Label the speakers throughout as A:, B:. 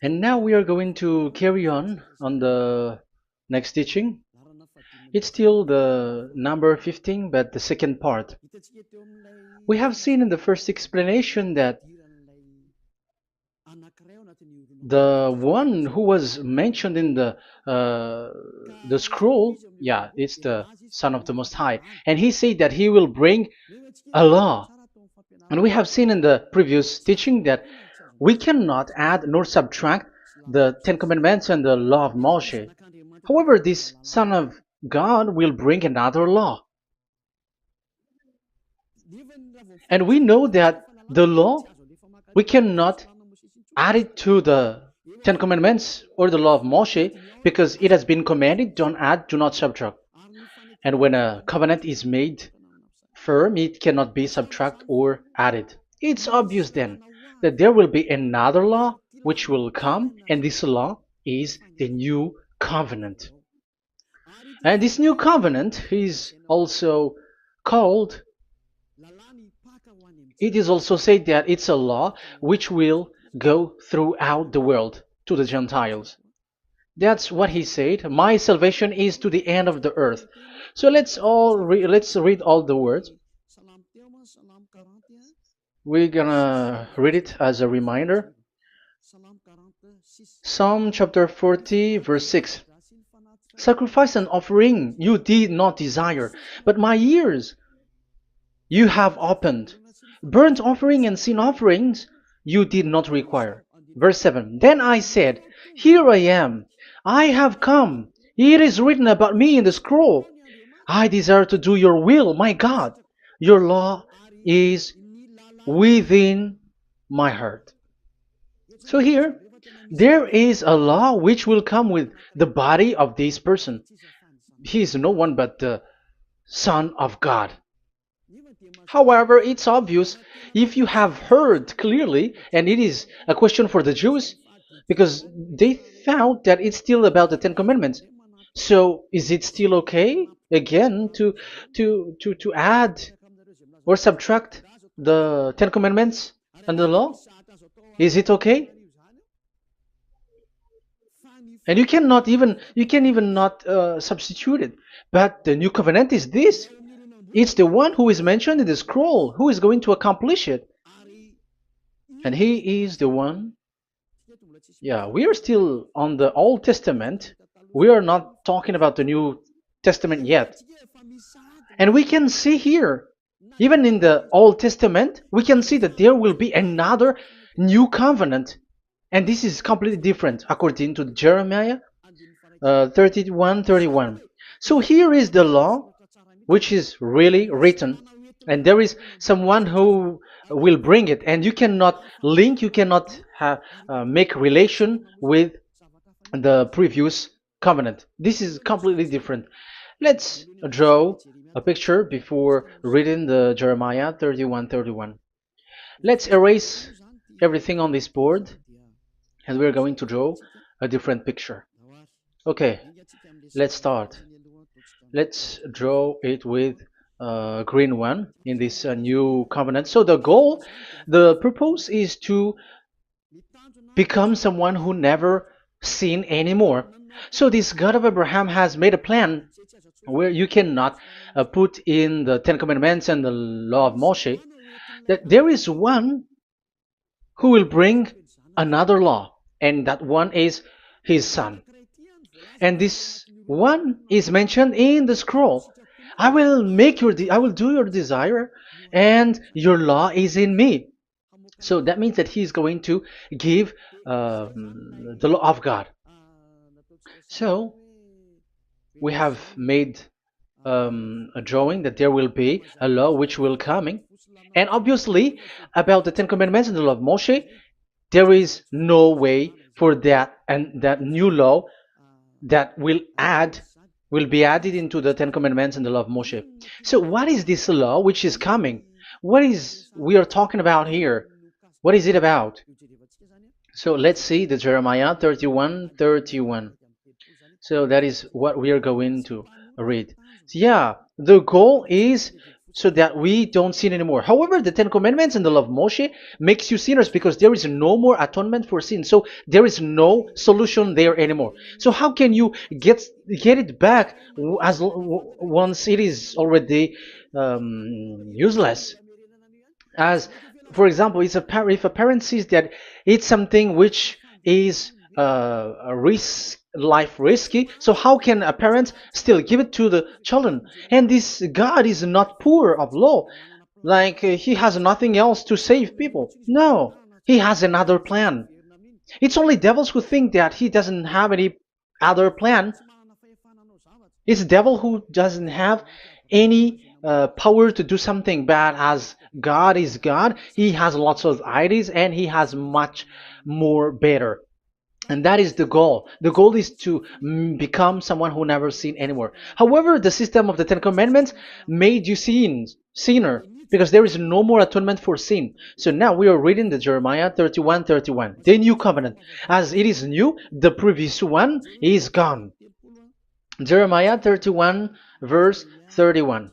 A: And now we are going to carry on the next teaching. It's still the number 15, but the second part. We have seen in the first explanation that the one who was mentioned in the scroll, yeah, it's the Son of the Most High, and he said that he will bring a law. And we have seen in the previous teaching that we cannot add nor subtract the Ten Commandments and the law of Moshe. However, this Son of God will bring another law. And we know that the law, we cannot add it to the Ten Commandments or the law of Moshe because it has been commanded, don't add, do not subtract. And when a covenant is made firm, it cannot be subtracted or added. It's obvious then that there will be another law which will come, and this law is the new covenant. And this new covenant is also called, it is also said that it's a law which will go throughout the world to the Gentiles. That's what he said. My salvation is to the end of the earth. So let's read all the words. We're gonna read it as a reminder. Psalm chapter 40, verse 6. Sacrifice and offering you did not desire, but my ears you have opened. Burnt offering and sin offerings you did not require. Verse 7. Then I said, here I am. I have come. It is written about me in the scroll. I desire to do your will, my God. Your law is within my heart. So here, there is a law which will come with the body of this person. He is no one but the Son of God. However, it's obvious if you have heard clearly, and it is a question for the Jews, because they found that it's still about the Ten Commandments. So is it still okay again to add or subtract the Ten Commandments and the law? Is it okay? And you can even not substitute it. But the new covenant is this. It's the one who is mentioned in the scroll who is going to accomplish it. And he is the one. Yeah, we are still on the Old Testament. We are not talking about the New Testament yet. And we can see here, even in the Old Testament, we can see that there will be another new covenant. And this is completely different according to Jeremiah 31:31. So here is the law, which is really written, and there is someone who will bring it, and you cannot link, you cannot make relation with the previous covenant. This is completely different. Let's draw a picture before reading the Jeremiah 31:31. Let's erase everything on this board, and we're going to draw a different picture. Okay, let's start. Let's draw it with a green one in this new covenant. So the purpose is to become someone who never sin anymore. So this God of Abraham has made a plan where you cannot put in the Ten Commandments and the law of Moshe, that there is one who will bring another law, and that one is his son. And this one is mentioned in the scroll. I will do your desire, and your law is in me. So that means that he is going to give the law of God. So we have made a drawing that there will be a law which will coming, and obviously about the Ten Commandments and the law of Moshe, there is no way for that and that new law that will be added into the Ten Commandments and the law of Moshe. So what is this law which is coming? What is we are talking about here? What is it about? So let's see the Jeremiah 31:31. So that is what we are going to read. So yeah, the goal is so that we don't sin anymore. However, the Ten Commandments and the law of Moshe makes you sinners because there is no more atonement for sin. So there is no solution there anymore. So how can you get it back once it is already useless? As for example, if a parent sees that it's something which is a risk life risky, so how can a parent still give it to the children? And this God is not poor of law, like he has nothing else to save people. No, he has another plan. It's only devils who think that he doesn't have any other plan. It's devil who doesn't have any power to do something bad. As God is God, he has lots of ideas and he has much more better. And that is the goal. The goal is to become someone who never sin anymore. However, the system of the Ten Commandments made you sinner, because there is no more atonement for sin. So now we are reading the Jeremiah 31:31, the new covenant. As it is new, the previous one is gone. Jeremiah 31 verse 31.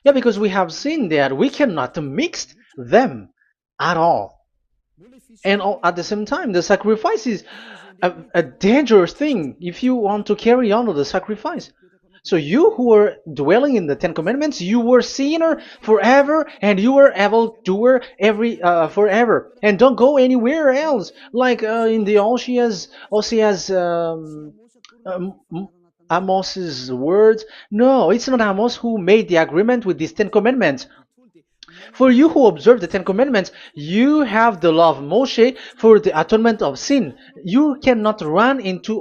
A: Yeah, because we have seen that we cannot mix them at all. And at the same time, the sacrifice is a dangerous thing if you want to carry on with the sacrifice. So you who are dwelling in the Ten Commandments, you were sinner forever, and you were evil doer forever, and don't go anywhere else. Like in the Osea's Amos's words. No, it's not Amos who made the agreement with these Ten Commandments. For you who observe the Ten Commandments, you have the law of Moshe for the atonement of sin. You cannot run into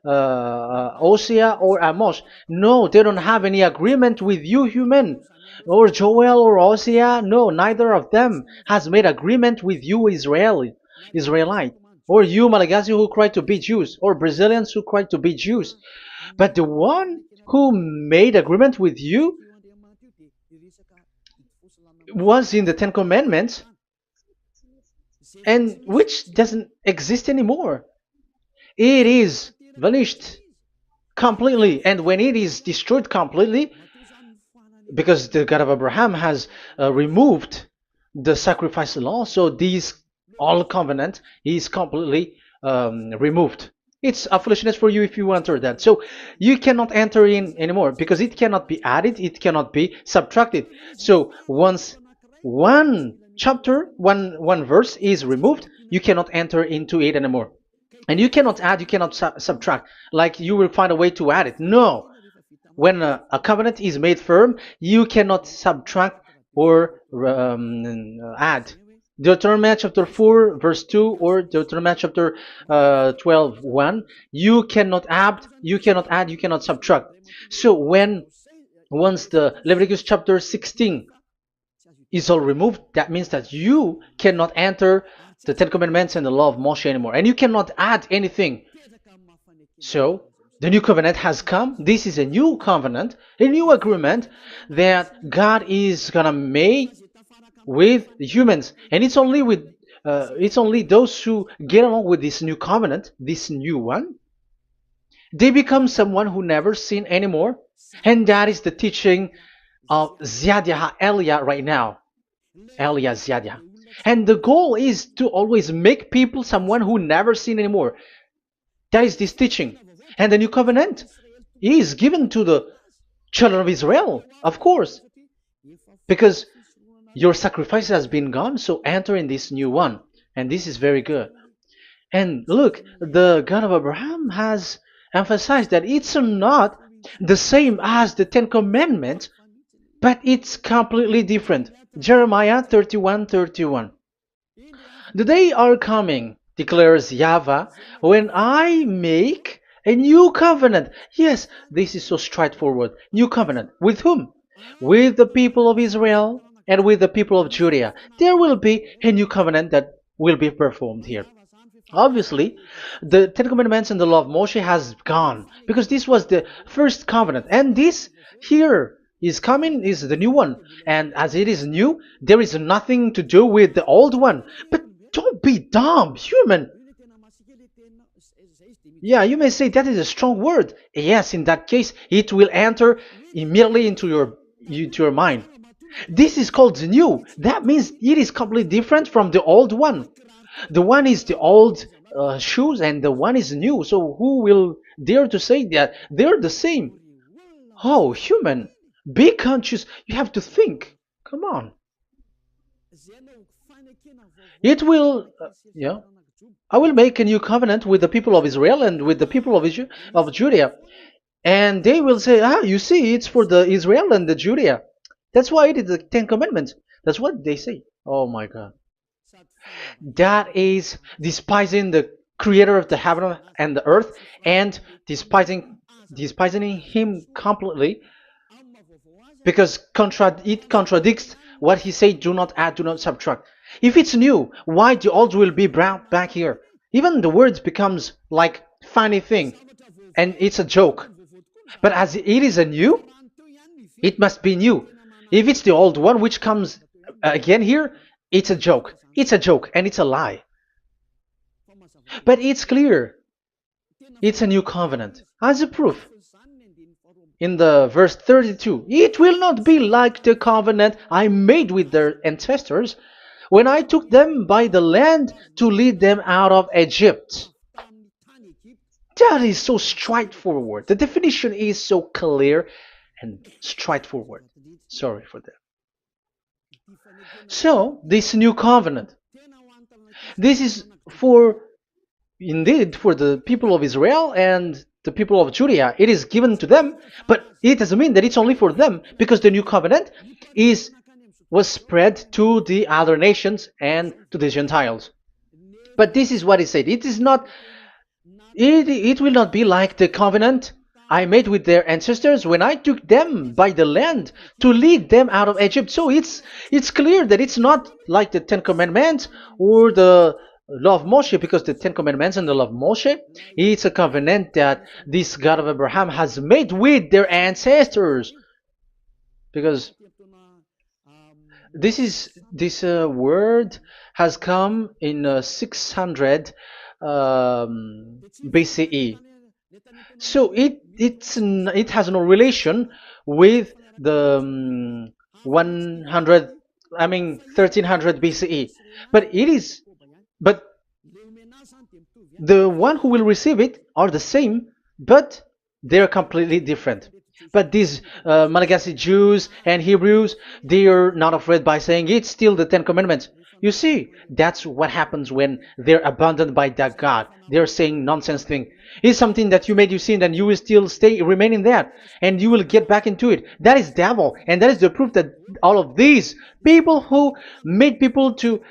A: Hosea or Amos. No, they don't have any agreement with you, human. Or Joel or Hosea. No, neither of them has made agreement with you, Israelite. Or you, Malagasy, who cry to be Jews. Or Brazilians who cry to be Jews. But the one who made agreement with you was in the Ten Commandments, and which doesn't exist anymore. It is vanished completely, and when it is destroyed completely, because the God of Abraham has removed the sacrifice law, so this all covenant is completely removed. It's a foolishness for you if you enter that. So you cannot enter in anymore because it cannot be added, it cannot be subtracted. So once one chapter, one verse is removed, you cannot enter into it anymore. And you cannot add, you cannot subtract. Like you will find a way to add it. No. When a covenant is made firm, you cannot subtract or add. Deuteronomy chapter 4 verse 2 or Deuteronomy chapter 12:1, you cannot add, you cannot subtract. So once the Leviticus chapter 16 is all removed, that means that you cannot enter the Ten Commandments and the law of Moshe anymore, and you cannot add anything. So the new covenant has come. This is a new covenant, a new agreement that God is gonna make with humans, and it's only those who get along with this new covenant, this new one, they become someone who never sin anymore. And that is the teaching of YAH Elia right now, Elia YAH. And the goal is to always make people someone who never sin anymore. That is this teaching. And the new covenant is given to the children of Israel, of course, because your sacrifice has been gone, so enter in this new one. And this is very good. And look, the God of Abraham has emphasized that it's not the same as the Ten Commandments, but it's completely different. Jeremiah 31:31. The day are coming, declares YAHVAH, when I make a new covenant. Yes, this is so straightforward. New covenant. With whom? With the people of Israel and with the people of Judea. There will be a new covenant that will be performed here. Obviously, the Ten Commandments and the law of Moshe has gone because this was the first covenant, and this here is coming is the new one. And as it is new, there is nothing to do with the old one. But don't be dumb, human. Yeah, you may say that is a strong word. Yes, in that case, it will enter immediately into your mind. This is called the new. That means it is completely different from the old one. The one is the old shoes, and the one is new. So who will dare to say that they're the same? Oh, human, be conscious. You have to think. Come on. It will. Yeah. I will make a new covenant with the people of Israel and with the people of Judea. And they will say, ah, you see, it's for the Israel and the Judea. That's why it is the Ten Commandments. That's what they say. Oh my God. That is despising the creator of the heaven and the earth and despising him completely because it contradicts what he said, do not add, do not subtract. If it's new, why the old will be brought back here? Even the words becomes like funny thing and it's a joke. But as it is a new, it must be new. If it's the old one which comes again here, it's a joke. It's a joke and it's a lie. But it's clear. It's a new covenant. As a proof, in the verse 32, it will not be like the covenant I made with their ancestors when I took them by the land to lead them out of Egypt. That is so straightforward. The definition is so clear and straightforward. Sorry for that. So, this new covenant, this is indeed for the people of Israel and the people of Judea. It is given to them, but it doesn't mean that it's only for them, because the new covenant was spread to the other nations and to the Gentiles. But this is what is said. It will not be like the covenant I made with their ancestors when I took them by the land to lead them out of Egypt. So it's clear that it's not like the Ten Commandments or the law of Moshe, because the Ten Commandments and the law of Moshe, it's a covenant that this God of Abraham has made with their ancestors. Because this word has come in 600 BCE. So it has no relation with the 1300 BCE. But the one who will receive it are the same, but they're completely different. But these Malagasy Jews and Hebrews, they are not afraid by saying it's still the Ten Commandments. You see, that's what happens when they're abandoned by that God. They're saying nonsense thing. It's something that you made you sin, and you will still remain in that, and you will get back into it. That is devil, and that is the proof that all of these people who made people to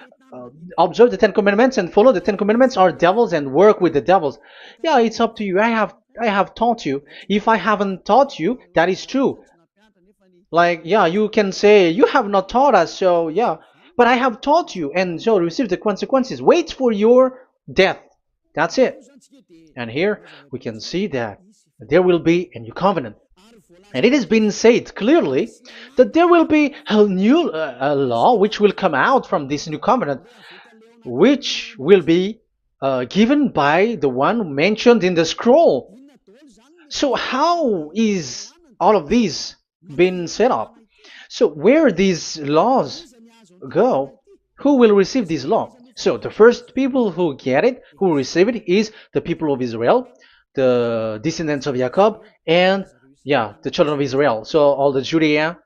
A: observe the Ten Commandments and follow the Ten Commandments are devils and work with the devils. Yeah, it's up to you. I have taught you. If I haven't taught you, that is true. Like, yeah, you can say you have not taught us, so yeah, but I have taught you, and so receive the consequences. Wait for your death. That's it. And here we can see that there will be a new covenant. And it has been said clearly that there will be a new law which will come out from this new covenant, which will be given by the one mentioned in the scroll. So how is all of these been set up? So where these laws go, who will receive this law? So the first people who get it, who receive it, is the people of Israel, the descendants of Jacob, and yeah, the children of Israel. So all the Judea,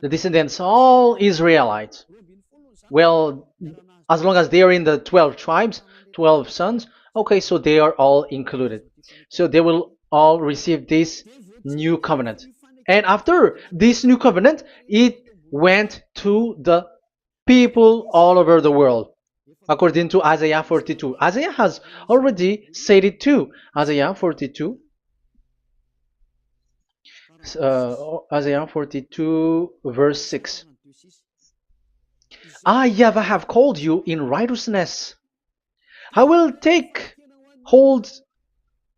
A: the descendants, all Israelites. Well, as long as they are in the 12 tribes, 12 sons, okay, so they are all included. So they will all receive this new covenant. And after this new covenant, it went to the people all over the world, according to Isaiah 42. Isaiah has already said it too. Isaiah 42. Isaiah 42 verse 6. I, YAHVAH, have called you in righteousness. I will take hold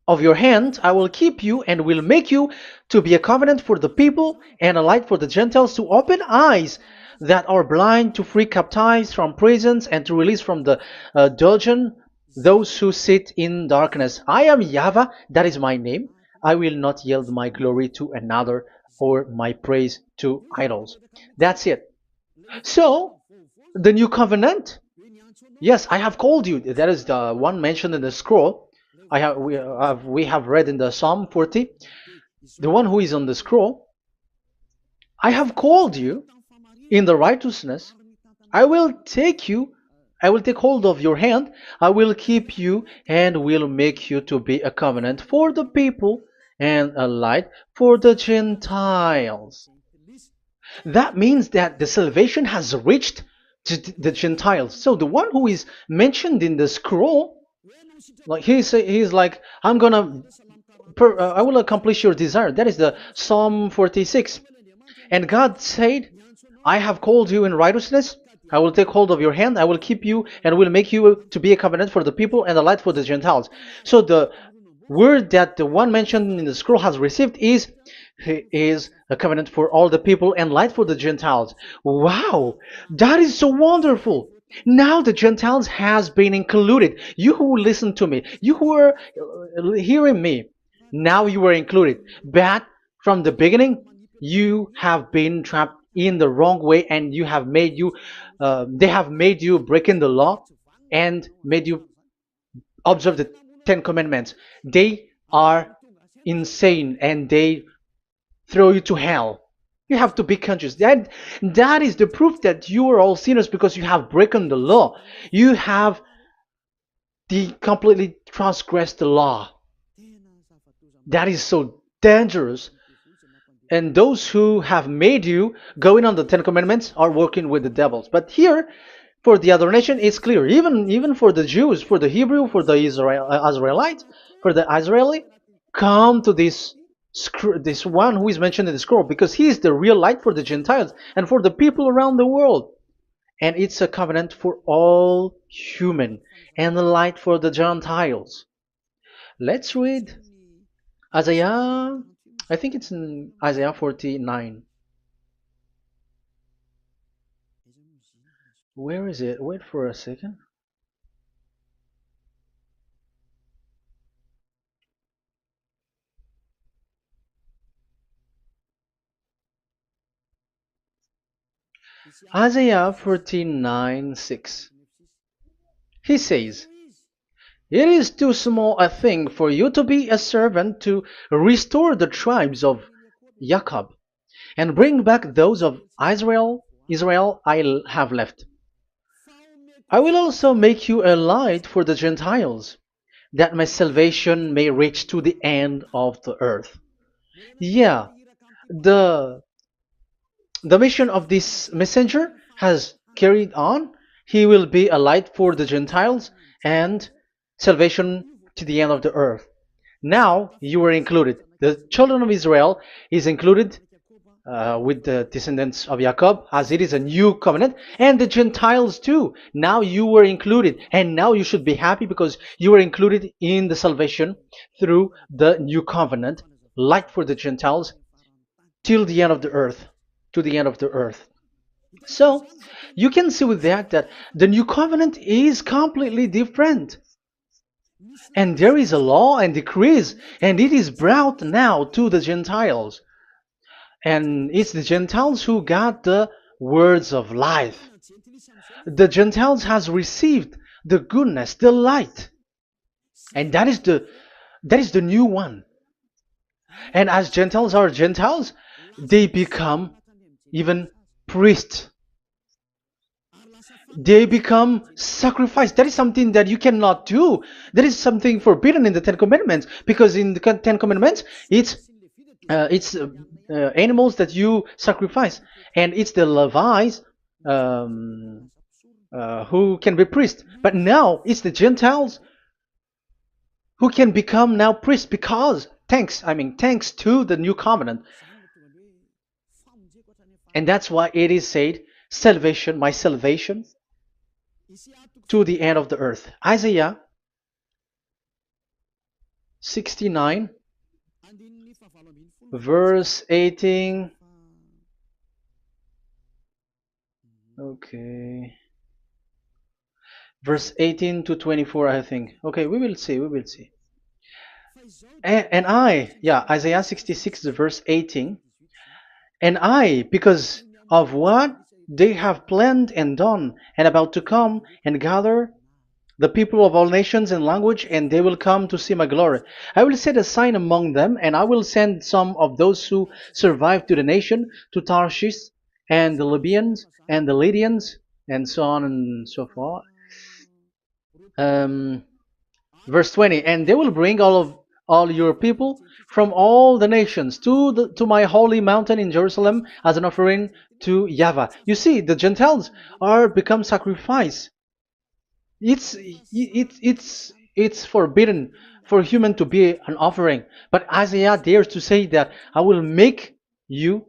A: of your hand, I will keep you and will make you to be a covenant for the people and a light for the Gentiles, to open eyes that are blind, to free captives from prisons, and to release from the dungeon those who sit in darkness. I am YAHVAH, that is my name. I will not yield my glory to another or my praise to idols. That's it. So, the new covenant. Yes, I have called you. That is the one mentioned in the scroll. We have read in the Psalm 40. The one who is on the scroll. I have called you in the righteousness. I will take you. I will take hold of your hand. I will keep you and will make you to be a covenant for the people and a light for the Gentiles. That means that the salvation has reached to the Gentiles. So the one who is mentioned in the scroll, like he's like, I will accomplish your desire. That is the Psalm 46. And God said, I have called you in righteousness. I will take hold of your hand. I will keep you and will make you to be a covenant for the people and a light for the Gentiles. So the word that the one mentioned in the scroll has received is he is a covenant for all the people and light for the Gentiles. Wow, that is so wonderful. Now the Gentiles has been included. You who listen to me, you who are hearing me, now you are included. But from the beginning, you have been trapped in the wrong way, and they have made you breaking the law and made you observe the Ten Commandments. They are insane and they throw you to hell. You have to be conscious. That is the proof that you are all sinners because you have broken the law. You have completely transgressed the law. That is so dangerous. And those who have made you going on the Ten Commandments are working with the devils. But here, for the other nation, it's clear. Even for the Jews, for the Hebrew, for the Israelite, for the Israeli, come to this one who is mentioned in the scroll, because he is the real light for the Gentiles and for the people around the world. And it's a covenant for all human and a light for the Gentiles. Let's read Isaiah. I think it's in Isaiah 49. Where is it? Wait for a second. Isaiah 49:6. He says, it is too small a thing for you to be a servant to restore the tribes of Jacob and bring back those of Israel I have left. I will also make you a light for the Gentiles, that my salvation may reach to the end of the earth. Yeah, the the mission of this messenger has carried on. He will be a light for the Gentiles and salvation to the end of the earth. Now you are included. The children of Israel is included with the descendants of Jacob, as it is a new covenant, and the Gentiles too. Now you were included, and now you should be happy because you were included in the salvation through the new covenant, light for the Gentiles, till the end of the earth, to the end of the earth. So you can see with that the new covenant is completely different. And there is a law and decrees, and it is brought now to the Gentiles. And it's the Gentiles who got the words of life. The Gentiles has received the goodness, the light. And that is the new one. And as Gentiles are Gentiles, they become even priests. They become sacrifice. That is something that you cannot do. That is something forbidden in the Ten Commandments, because in the Ten Commandments it's animals that you sacrifice, and it's the Levites um, who can be priests. But now it's the Gentiles who can become now priests, because thanks to the new covenant. And that's why it is said, salvation, my salvation to the end of the earth. Isaiah 69 verse 18. Okay. verse 18 to 24, I think. Okay, we will see, we will see. And I, yeah, Isaiah 66, verse 18. And I, because of what they have planned and done, and about to come and gather the people of all nations and language, and they will come to see my glory. I will set a sign among them, and I will send some of those who survive to the nation, to Tarshish, and the Libyans, and the Lydians, and so on and so forth. Um, Verse 20, and they will bring all your people from all the nations to my holy mountain in Jerusalem as an offering to YAHVAH. You see, the Gentiles are become sacrifice. It's forbidden for human to be an offering, but Isaiah dares to say that I will make you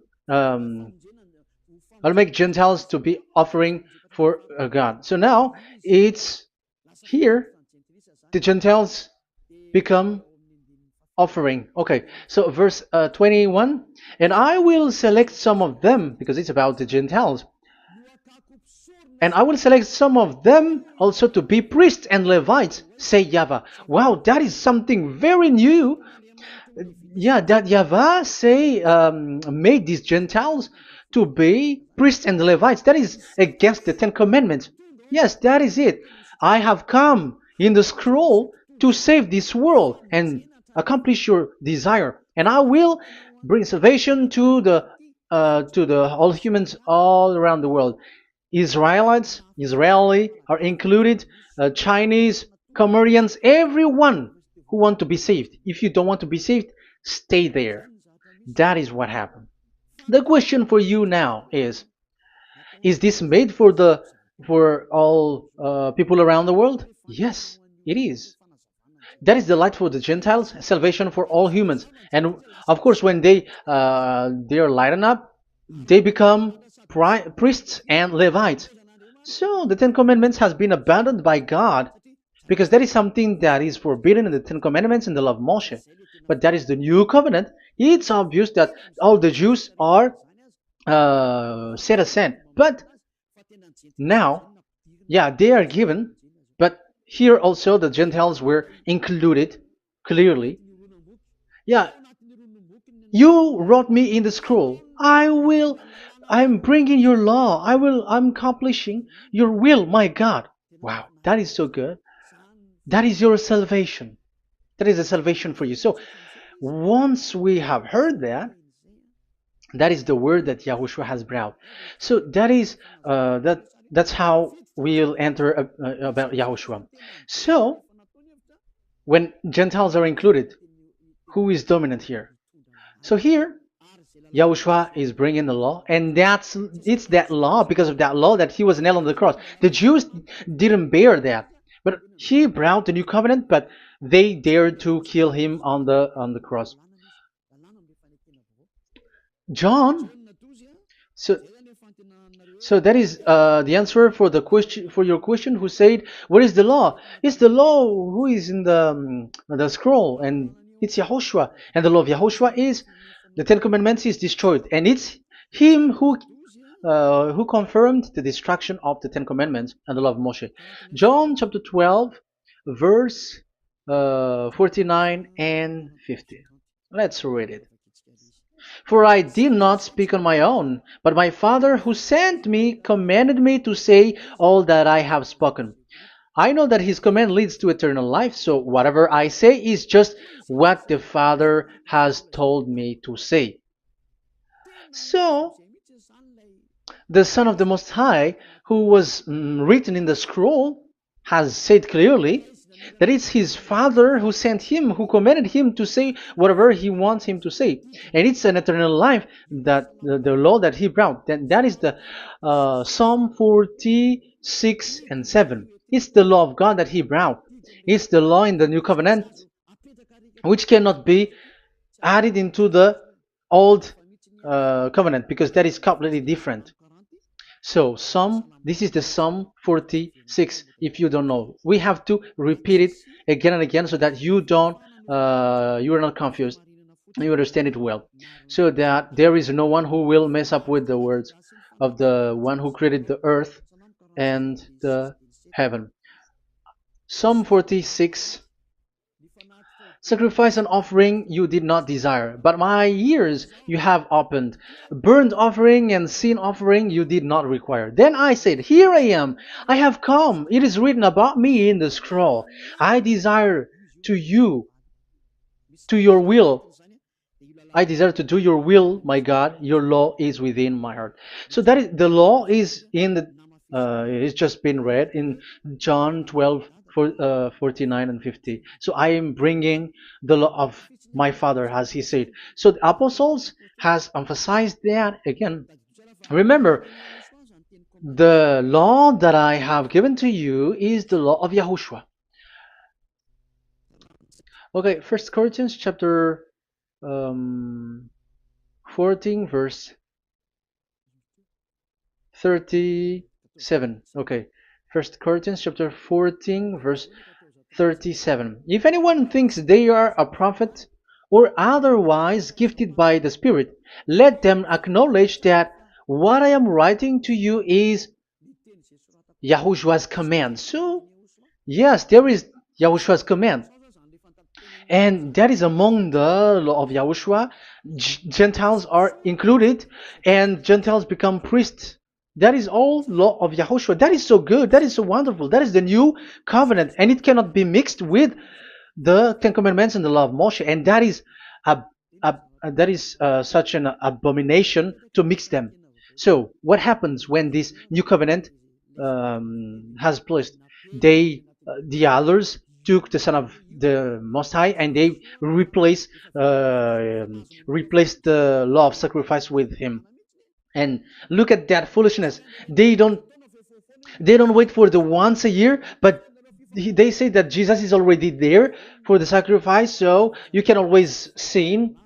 A: I'll make Gentiles to be offering for God. So now it's here the Gentiles become offering. Okay, so verse 21, and I will select some of them, because it's about the Gentiles, and I will select some of them also to be priests and Levites, say YAHVAH. Wow, that is something very new. Yeah, that YAHVAH say made these Gentiles to be priests and Levites. That is against the Ten Commandments. Yes, that is it. I have come in the scroll to save this world and accomplish your desire, and I will bring salvation to the all humans all around the world. Israelites, Israeli are included, Chinese, Comorians, everyone who want to be saved. If you don't want to be saved, stay there. That is what happened. The question for you now is this made for all people around the world? Yes, it is. That is the light for the Gentiles, salvation for all humans. And of course, when they are lightened up, they become priests and Levites. So the Ten Commandments has been abandoned by God, because that is something that is forbidden in the Ten Commandments in the law of Moshe. But that is the new covenant. It's obvious that all the Jews are set aside. But now, yeah, they are given, but here also the Gentiles were included clearly. Yeah, you wrote me in the scroll. I'm bringing your law. I'm accomplishing your will, my God. Wow, that is so good. That is your salvation. That is a salvation for you. So once we have heard that, that is the word that Yahushua has brought. So that is that's how we'll enter about Yahushua. So when Gentiles are included, who is dominant here? So here, Yahushua is bringing the law, and it's that law, because of that law, that he was nailed on the cross. The Jews didn't bear that, but he brought the new covenant, but they dared to kill him on the cross. John, so so that is the answer for the question, for your question. Who said, "What is the law?" It's the law who is in the scroll, and it's Yahushua. And the law of Yahushua is the Ten Commandments is destroyed, and it's him who confirmed the destruction of the Ten Commandments and the law of Moshe. John chapter 12, verse 49 and 50. Let's read it. For I did not speak on my own, but my Father who sent me commanded me to say all that I have spoken. I know that his command leads to eternal life, so whatever I say is just what the Father has told me to say. So, the Son of the Most High, who was written in the scroll, has said clearly that it's his Father who sent him, who commanded him to say whatever he wants him to say. And it's an eternal life, that the law that he brought. That is the Psalm 46 and 7. It's the law of God that he brought. It's the law in the new covenant, which cannot be added into the old covenant, because that is completely different. So this is the Psalm 46. If you don't know, we have to repeat it again and again, so that you are not confused. You understand it well, so that there is no one who will mess up with the words of the one who created the earth and the heaven. Psalm 46. Sacrifice and offering you did not desire, but my ears you have opened. Burnt offering and sin offering you did not require. Then I said, Here I am, I have come. It is written about me in the scroll. I desire to you, to your will. I desire to do your will, my God. Your law is within my heart. So that is the law is in the. It's just been read in John 12, 49 and 50. So I am bringing the law of my Father, as he said. So the apostles has emphasized that again. Remember, the law that I have given to you is the law of YAHOSHUAH. Okay, First Corinthians chapter 14 verse 37. Okay, First Corinthians chapter 14 verse 37. If anyone thinks they are a prophet or otherwise gifted by the Spirit, let them acknowledge that what I am writing to you is Yahushua's command. So, yes, there is Yahushua's command. And that is among the law of Yahushua. Gentiles are included, and Gentiles become priests. That is all law of Yahushua. That is so good. That is so wonderful. That is the new covenant, and it cannot be mixed with the Ten Commandments and the law of Moshe. And that is such an abomination to mix them. So, what happens when this new covenant has placed? The others took the Son of the Most High and they replaced the law of sacrifice with him. And look at that foolishness. They don't wait for the once a year, but they say that Jesus is already there for the sacrifice, so you can always sin.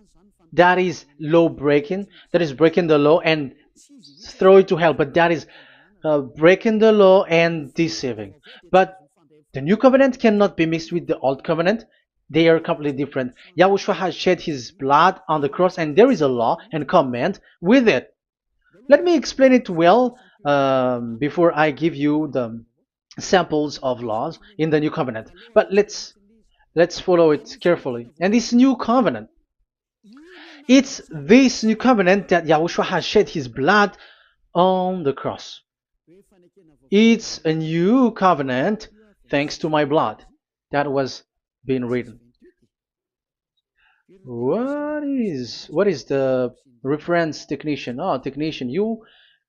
A: That is law breaking. That is breaking the law and throw it to hell. But that is breaking the law and deceiving. But the new covenant cannot be mixed with the old covenant. They are completely different. Yahushua has shed his blood on the cross, and there is a law and command with it. Let me explain it well before I give you the samples of laws in the new covenant. But let's follow it carefully. And this new covenant, it's this new covenant that Yahushua has shed his blood on the cross. It's a new covenant thanks to my blood that was being written. What is the reference technician? Oh, technician, you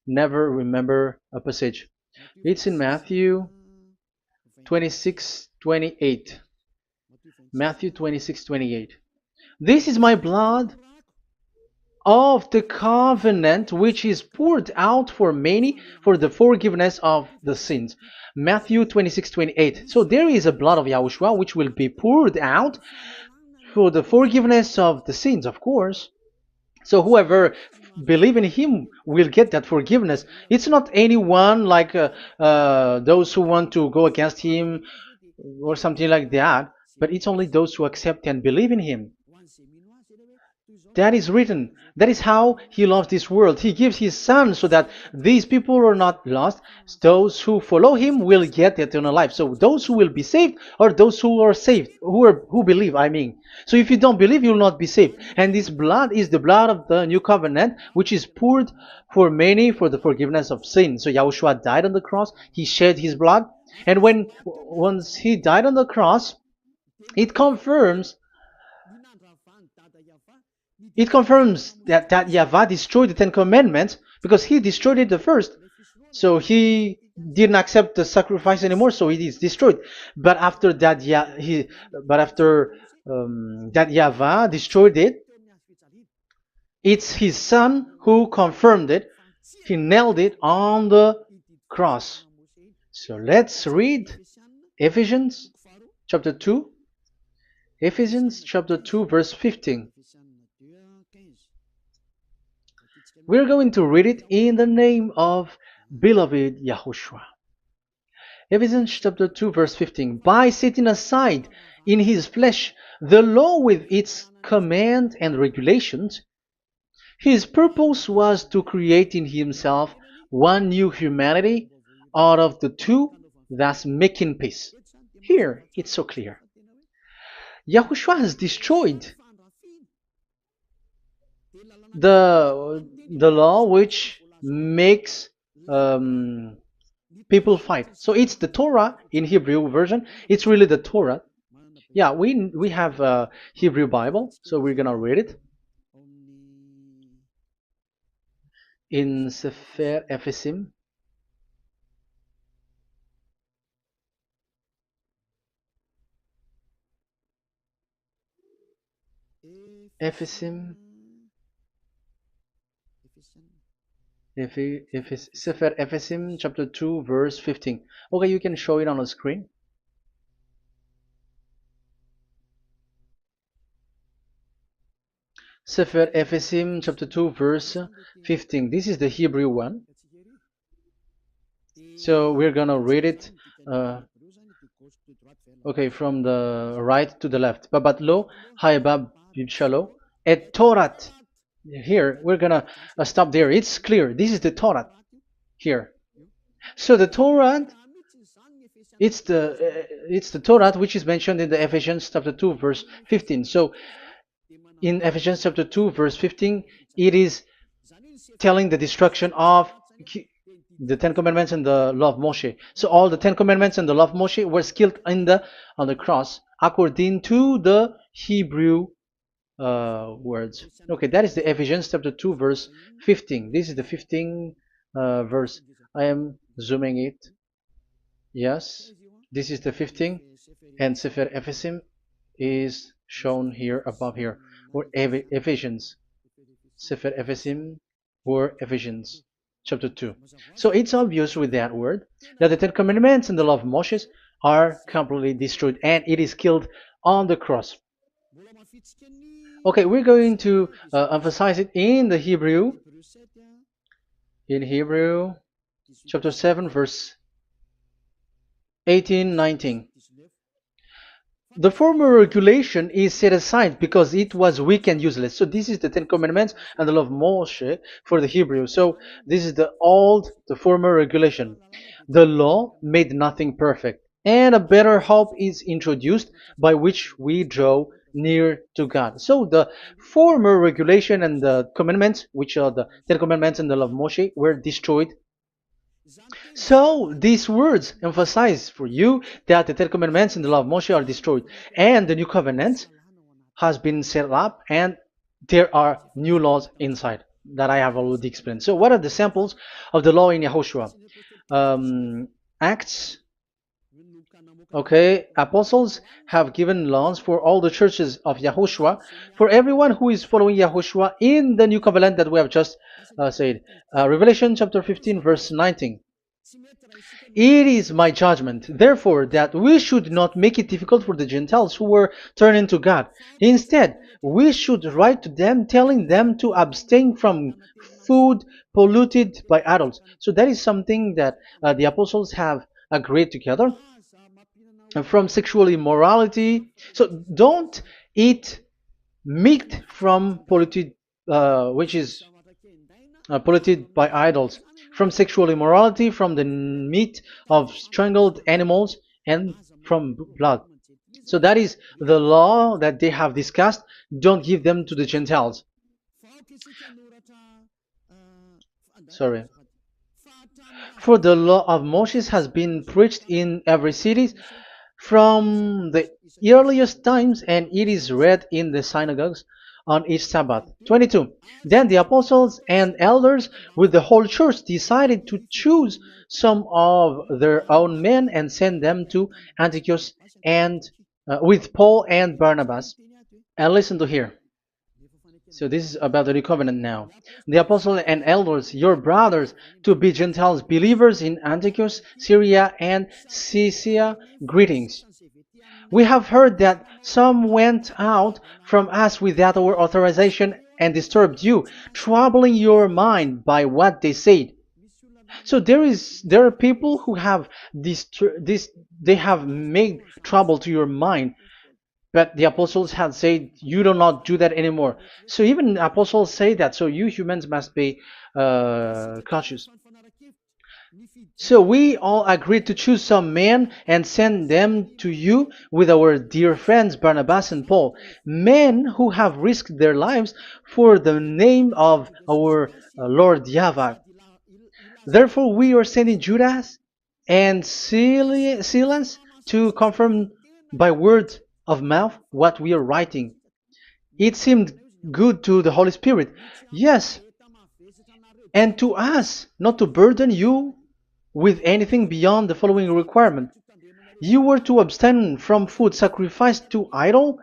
A: never remember a passage. It's in Matthew 26:28. Matthew 26:28. This is my blood of the covenant which is poured out for many for the forgiveness of the sins. Matthew 26:28. So there is a blood of Yahushua which will be poured out for the forgiveness of the sins, of course. So whoever believe in him will get that forgiveness. It's not anyone like those who want to go against him or something like that, but it's only those who accept and believe in him. That is written. That is how he loves this world. He gives his son so that these people are not lost. Those who follow him will get eternal life. So those who will be saved are those who are saved, who believe, I mean. So if you don't believe, you will not be saved. And this blood is the blood of the new covenant, which is poured for many for the forgiveness of sin. So Yahushua died on the cross. He shed his blood. And once he died on the cross, it confirms that YAHVAH destroyed the Ten Commandments because he destroyed it the first. So he didn't accept the sacrifice anymore, so it is destroyed. But after that, that YAHVAH destroyed it, it's his son who confirmed it. He nailed it on the cross. So let's read Ephesians chapter 2. Ephesians chapter 2 verse 15. We're going to read it in the name of beloved Yahushua. Ephesians chapter 2 verse 15. By setting aside in his flesh the law with its command and regulations, his purpose was to create in himself one new humanity out of the two, thus making peace. Here, it's so clear. Yahushua has destroyed the law which makes people fight. So it's the Torah in Hebrew version. It's really the Torah. Yeah, we have a Hebrew Bible, so we're gonna read it in Sefer Ephesim. Ephesim. Sefer Ephesim chapter 2 verse 15. Okay, you can show it on the screen. Sefer Ephesim chapter 2 verse 15. This is the Hebrew one. So we're gonna read it okay, from the right to the left. Babat lo haibab shalo et Torat. Here we're gonna stop there. It's clear. This is the Torah here. So the Torah, it's the Torah which is mentioned in the Ephesians chapter 2 verse 15. So in Ephesians chapter 2 verse 15, it is telling the destruction of the Ten Commandments and the law of Moshe. So all the Ten Commandments and the law of Moshe were killed on the cross according to the Hebrew words. Okay, that is the Ephesians chapter 2 verse 15. This is the 15 verse. I am zooming it. Yes, this is the 15, and Sefer Ephesim is shown here above here, or Ephesians. Sefer Ephesim or Ephesians chapter 2. So it's obvious with that word that the Ten Commandments and the law of Moses are completely destroyed, and it is killed on the cross. Okay, we're going to emphasize it in the Hebrew. In Hebrew chapter 7 verse 18, 19. The former regulation is set aside because it was weak and useless. So this is the Ten Commandments and the law of Moshe for the Hebrew. So this is the former regulation. The law made nothing perfect, and a better hope is introduced by which we draw near to God. So the former regulation and the commandments, which are the Ten Commandments and the law of Moshe, were destroyed. So these words emphasize for you that the Ten Commandments and the law of Moshe are destroyed, and the new covenant has been set up, and there are new laws inside that I have already explained. So what are the samples of the law in YAHOSHUAH? Acts. Okay, apostles have given laws for all the churches of YAHOSHUAH, for everyone who is following YAHOSHUAH in the new covenant that we have just said. Revelation chapter 15 verse 19. It is my judgment, therefore, that we should not make it difficult for the Gentiles who were turning to God. Instead, we should write to them telling them to abstain from food polluted by idols. So that is something that the apostles have agreed together. From sexual immorality. So don't eat meat from polluted, which is polluted by idols, from sexual immorality, from the meat of strangled animals, and from blood. So that is the law that they have discussed. Don't give them to the Gentiles. Sorry. For the law of Moses has been preached in every city from the earliest times, and it is read in the synagogues on each Sabbath. 22. Then the apostles and elders with the whole church decided to choose some of their own men and send them to Antioch and with Paul and Barnabas. And listen to here. So this is about the new covenant now. The apostles and elders, your brothers, to be Gentiles believers in Antioch, Syria, and Cilicia, greetings. We have heard that some went out from us without our authorization and disturbed you, troubling your mind by what they said. So there are people who have they have made trouble to your mind, but the apostles had said you do not do that anymore. So even the apostles say that. So you humans must be cautious. So we all agreed to choose some men and send them to you with our dear friends Barnabas and Paul, men who have risked their lives for the name of our Lord YAHVAH. Therefore, we are sending Judas and Silas to confirm by word of mouth what we are writing. It seemed good to the Holy Spirit, yes, and to us, not to burden you with anything beyond the following requirement. You were to abstain from food sacrificed to idol.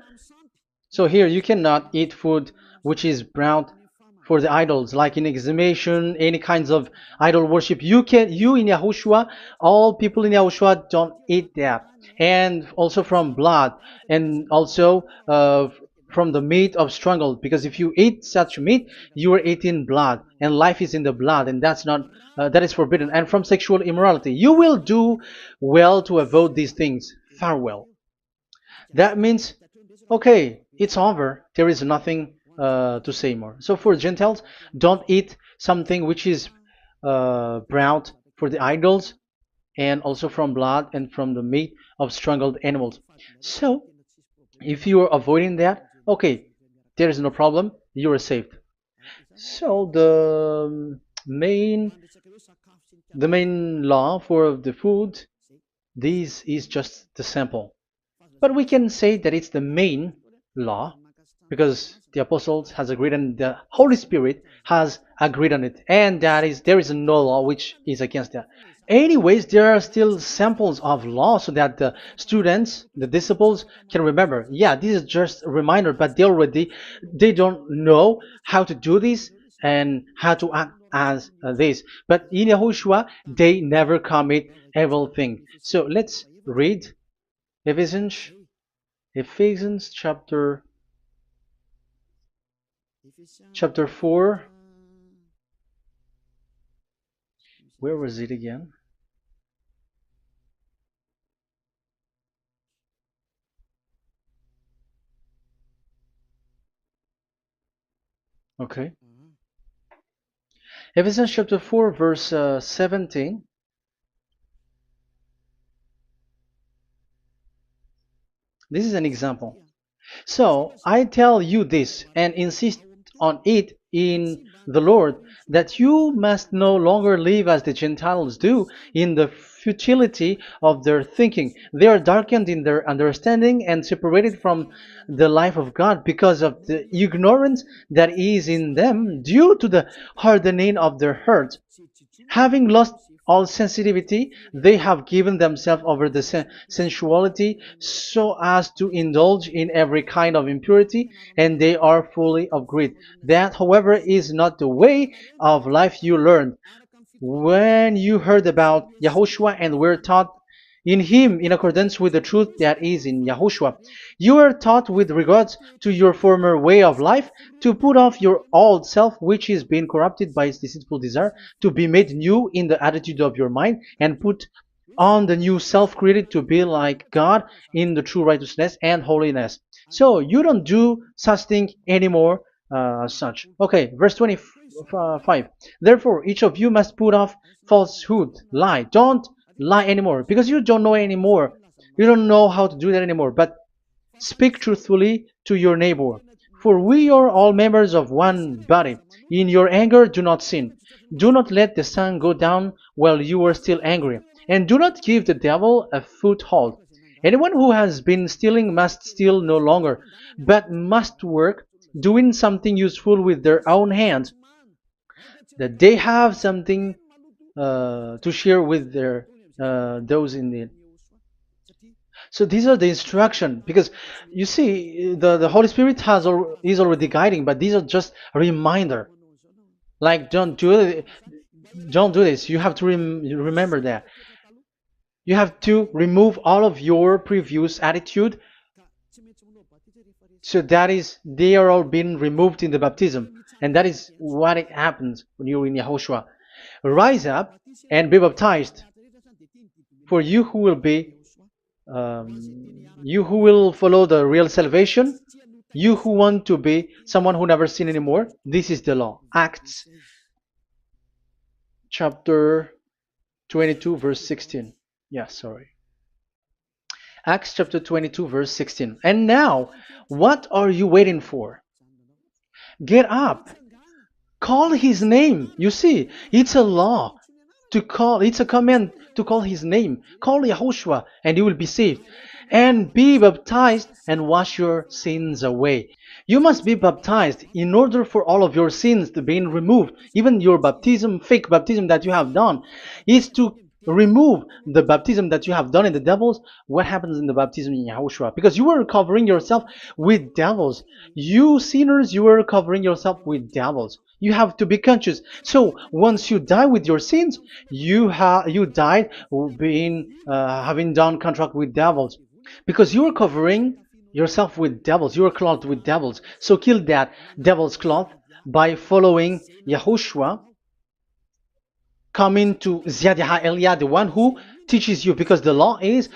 A: So here you cannot eat food which is brought for the idols, like in exhumation, any kinds of idol worship. You in Yahushua, all people in Yahushua don't eat that, and also from blood, and also from the meat of strangled. Because if you eat such meat, you are eating blood, and life is in the blood, and that's not that is forbidden. And from sexual immorality, you will do well to avoid these things. Farewell. That means, okay, it's over. There is nothing to say more. So for Gentiles, don't eat something which is brought for the idols, and also from blood and from the meat of strangled animals. So if you are avoiding that, okay, there is no problem. You are saved. So the main law for the food, this is just the sample. But we can say that it's the main law because the apostles has agreed and the Holy Spirit has agreed on it, and that is there is no law which is against that. Anyways, there are still samples of law so that the students, the disciples, can remember. Yeah, this is just a reminder, but they don't know how to do this and how to act as this. But in Yahushua, they never commit evil thing. So let's read Ephesians, Ephesians chapter 4. Where was it again? Okay. Ephesians chapter 4, verse 17. This is an example. So I tell you this and insist on it in the Lord, that you must no longer live as the Gentiles do in the futility of their thinking. They are darkened in their understanding and separated from the life of God because of the ignorance that is in them due to the hardening of their hearts. Having lost all sensitivity, they have given themselves over to sensuality so as to indulge in every kind of impurity, and they are fully of greed. That, however, is not the way of life you learned when you heard about Yahushua and were taught in him in accordance with the truth that is in Yahushua. You are taught with regards to your former way of life to put off your old self, which is being corrupted by its deceitful desire, to be made new in the attitude of your mind, and put on the new self created to be like God in the true righteousness and holiness. So you don't do such thing anymore. Such. Okay, verse 25. Therefore, each of you must put off falsehood, lie. Don't lie anymore because you don't know anymore. You don't know how to do that anymore. But speak truthfully to your neighbor. For we are all members of one body. In your anger, do not sin. Do not let the sun go down while you are still angry. And do not give the devil a foothold. Anyone who has been stealing must steal no longer, but must work, doing something useful with their own hands, that they have something to share with their those in need. So these are the instruction because you see the Holy Spirit is already guiding, but these are just a reminder. Like don't do this. You have to remember that. You have to remove all of your previous attitude. So that is they are all being removed in the baptism, and that is what it happens when you're in Yahushua. Rise up and be baptized, for you who will follow the real salvation, you who want to be someone who never sin anymore. This is the law. Acts chapter 22 verse 16. Yeah, sorry. Acts chapter 22 verse 16. And now, what are you waiting for? Get up. Call his name. You see, it's a law to call, it's a command to call his name. Call Yahushua and you will be saved. And be baptized and wash your sins away. You must be baptized in order for all of your sins to be removed. Even your baptism, fake baptism that you have done, is to remove the baptism that you have done in the devils. What happens in the baptism in Yahushua? Because you are covering yourself with devils. You sinners, you are covering yourself with devils. You have to be conscious. So once you die with your sins, you died being having done contract with devils, because you are covering yourself with devils. You are clothed with devils. So kill that devil's cloth by following Yahushua, coming to YAH Elia, the one who teaches you, because the law is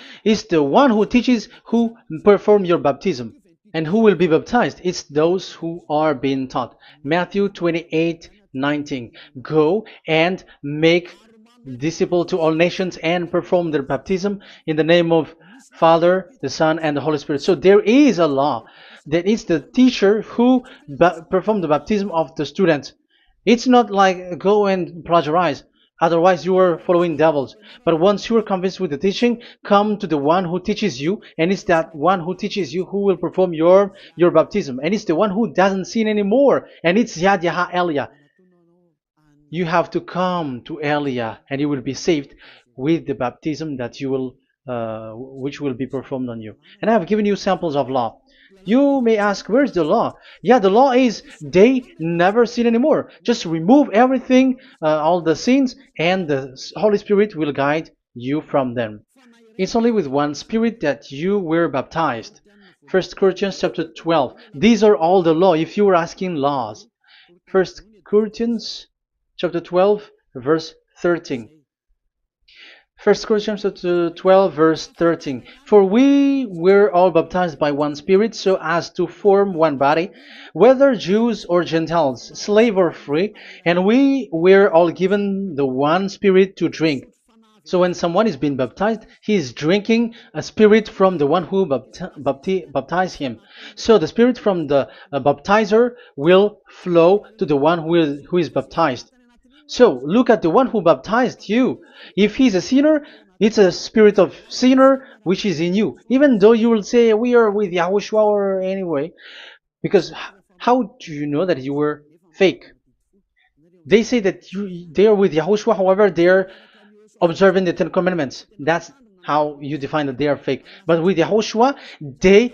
A: the one who teaches who perform your baptism. And who will be baptized? It's those who are being taught. Matthew 28:19. Go and make disciples to all nations and perform their baptism in the name of Father, the Son, and the Holy Spirit. So there is a law that is the teacher who perform the baptism of the students. It's not like go and plagiarize. Otherwise, you are following devils. But once you are convinced with the teaching, come to the one who teaches you, and it's that one who teaches you who will perform your baptism. And it's the one who doesn't sin anymore. And it's YAH Elia. You have to come to Elia, and you will be saved with the baptism that you will, which will be performed on you. And I have given you samples of law. You may ask, where's the law? Yeah, the law is they never sin anymore. Just remove everything, all the sins, and the Holy Spirit will guide you from them. It's only with one Spirit that you were baptized. 1 Corinthians chapter 12. These are all the law, if you were asking laws. 1 Corinthians chapter 12, verse 13. 1 Corinthians chapter 12 verse 13. For we were all baptized by one Spirit, so as to form one body, whether Jews or Gentiles, slave or free, and we were all given the one Spirit to drink. So when someone is being baptized, he is drinking a spirit from the one who baptized him. So the spirit from the baptizer will flow to the one who is baptized. So look at the one who baptized you. If he's a sinner, it's a spirit of sinner which is in you. Even though you will say we are with YAHOSHUAH or anyway, because how do you know that you were fake? They say that they are with YAHOSHUAH, however they are observing the Ten Commandments. That's how you define that they are fake. But with YAHOSHUAH, they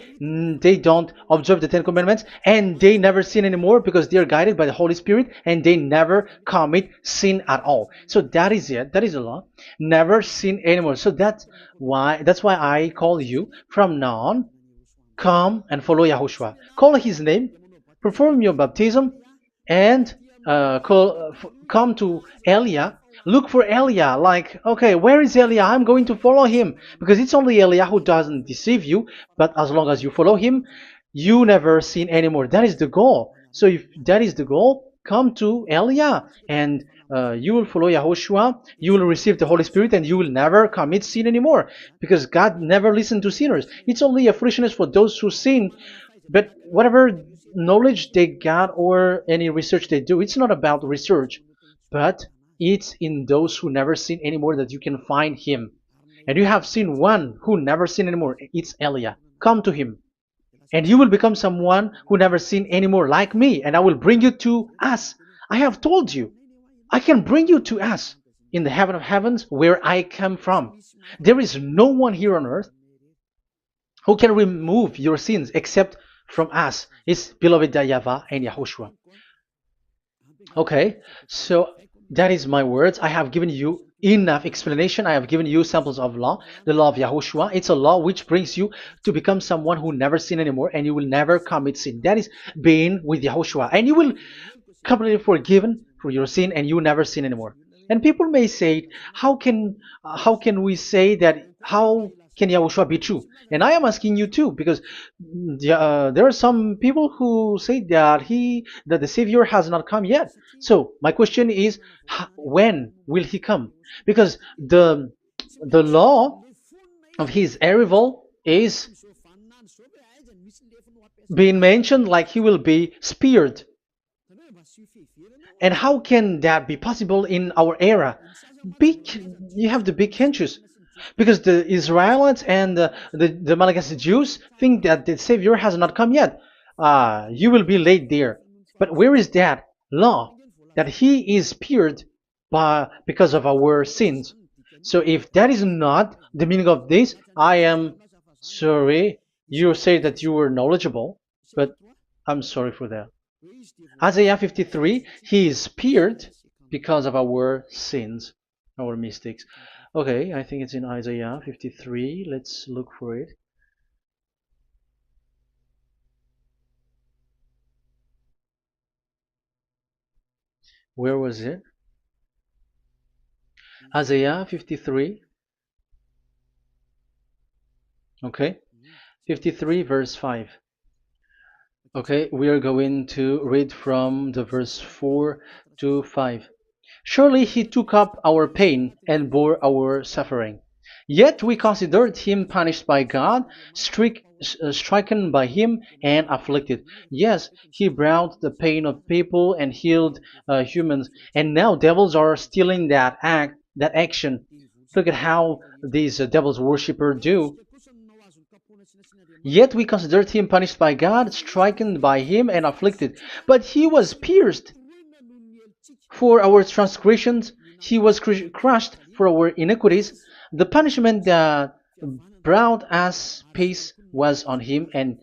A: don't observe the Ten Commandments, and they never sin anymore because they are guided by the Holy Spirit, and they never commit sin at all. So that is it. That is the law. Never sin anymore. So that's why I call you from now on. Come and follow YAHOSHUAH. Call his name, perform your baptism, and come to Elia. Look for Elia, like, okay, where is Elia? I'm going to follow him, because it's only Elia who doesn't deceive you. But as long as you follow him, you never sin anymore. That is the goal. So if that is the goal, come to Elia, and you will follow YAHOSHUAH. You will receive the Holy Spirit, and you will never commit sin anymore, because God never listened to sinners. It's only a foolishness for those who sin. But whatever knowledge they got or any research they do, it's not about research, but it's in those who never sin anymore that you can find him. And you have seen one who never sin anymore. It's Elia. Come to him, and you will become someone who never sin anymore, like me, and I will bring you to us. I have told you, I can bring you to us in the heaven of heavens, where I come from. There is no one here on earth who can remove your sins except from us. It's beloved YAHVAH and YAHOSHUAH. Okay, so that is my words. I have given you enough explanation. I have given you samples of law, the law of YAHOSHUAH. It's a law which brings you to become someone who never sin anymore, and you will never commit sin. That is being with YAHOSHUAH, and you will completely forgiven for your sin, and you will never sin anymore. And people may say, how can we say that? How can Yahushua be true? And I am asking you too, because there are some people who say that the Savior has not come yet. So my question is, when will he come? Because the law of his arrival is being mentioned like he will be speared. And how can that be possible in our era? You have to be conscious, because the Israelites and the Malagasy Jews think that the Savior has not come yet. You will be late there. But where is that law that he is speared because of our sins? So if that is not the meaning of this, I am sorry. You say that you were knowledgeable, but I'm sorry for that. Isaiah 53, he is speared because of our sins, our mistakes. Okay, I think it's in Isaiah 53. Let's look for it. Where was it? Isaiah 53. Okay, 53 verse 5. Okay, we are going to read from the verse 4 to 5. Surely he took up our pain and bore our suffering. Yet we considered him punished by God, stricken by him, and afflicted. Yes, he brought the pain of people and healed humans. And now devils are stealing that action. Look at how these devils worshippers do. Yet we considered him punished by God, stricken by him, and afflicted. But he was pierced for our transgressions, he was crushed for our iniquities. The punishment that brought us peace was on him, and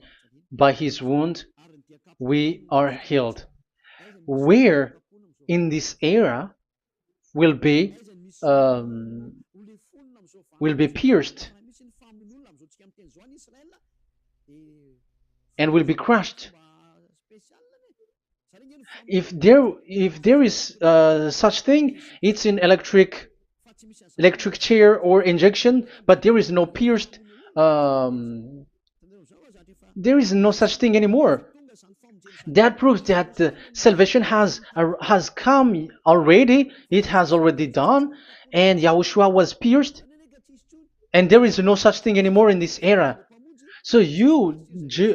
A: by his wound we are healed. Where in this era will be um, pierced and will be crushed. If there is such thing, it's in electric chair or injection, but there is no pierced. There is no such thing anymore. That proves that salvation has come already. It has already done, and Yahushua was pierced, and there is no such thing anymore in this era. So you,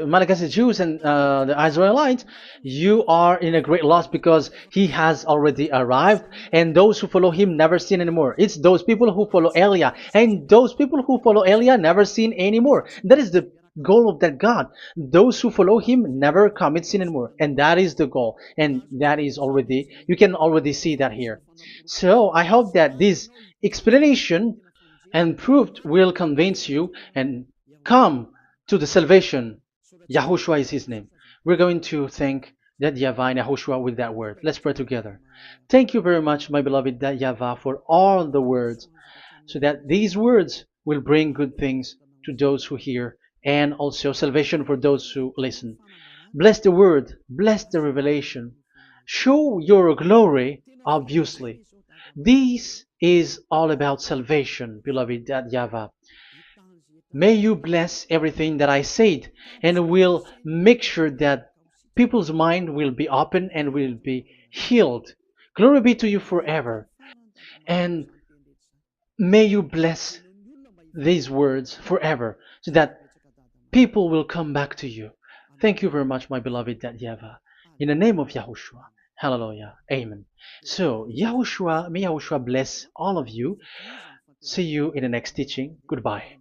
A: Malagasy Jews and the Israelites, you are in a great loss, because he has already arrived, and those who follow him never sin anymore. It's those people who follow Elia, and those people who follow Elia never sin anymore. That is the goal of that God. Those who follow him never commit sin anymore, and that is the goal. And that is already, you can already see that here. So I hope that this explanation and proof will convince you and come to the salvation. Yahushua is his name. We're going to thank that YAHVAH and Yahushua with that word. Let's pray together. Thank you very much, my beloved that YAHVAH, for all the words, so that these words will bring good things to those who hear, and also salvation for those who listen. Bless the word, bless the revelation. Show your glory, obviously. This is all about salvation, beloved that YAHVAH. May you bless everything that I said, and will make sure that people's mind will be open and will be healed. Glory be to you forever. And may you bless these words forever, so that people will come back to you. Thank you very much, my beloved that YAHVAH. In the name of Yahushua. Hallelujah. Amen. So, Yahushua, may Yahushua bless all of you. See you in the next teaching. Goodbye.